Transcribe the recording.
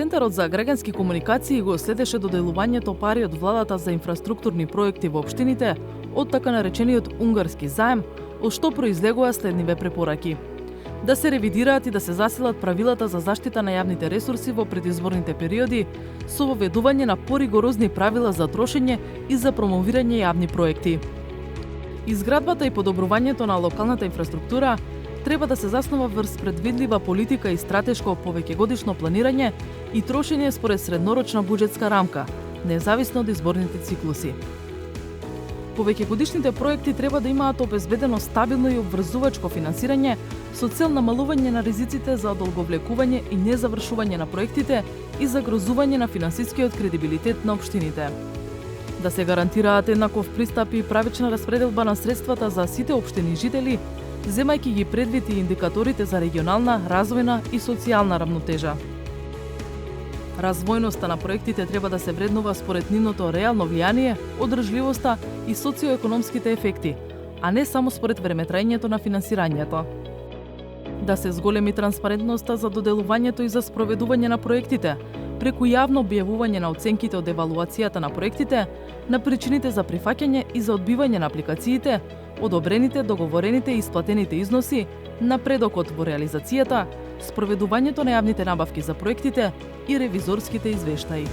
Центарот за граѓански комуникации го следеше доделувањето пари од владата за инфраструктурни проекти во општините од така наречениот унгарски заем, од што произлегува следниве препораки: да се ревидираат и да се засилат правилата за заштита на јавните ресурси во предизборните периоди со воведување на поригорозни правила за трошење и за промовирање јавни проекти. Изградбата и подобрувањето на локалната инфраструктура треба да се заснова врз предвидлива политика и стратешко повеќегодишно планирање и трошење според среднорочна буџетска рамка, независно од изборните циклуси. Повеќегодишните проекти треба да имаат обезбедено стабилно и обврзувачко финансирање со цел намалување на ризиците за одолговлекување и незавршување на проектите и загрозување на финансискиот кредибилитет на општините. Да се гарантираат еднаков пристап и правична распределба на средствата за сите општини жители, земајќи ги предвид и индикаторите за регионална, развојна и социјална рамнотежа. Развојноста на проектите треба да се вреднува според нивното реално влијание, одржливоста и социоекономските ефекти, а не само според времетраењето на финансирањето. Да се зголеми транспарентноста за доделувањето и за спроведување на проектите, преку јавно објавување на оценките од евалуацијата на проектите, на причините за прифаќање и за одбивање на апликациите, одобрените, договорените и исплатените износи, напредокот во реализацијата, спроведувањето на јавните набавки за проектите и ревизорските извештаи.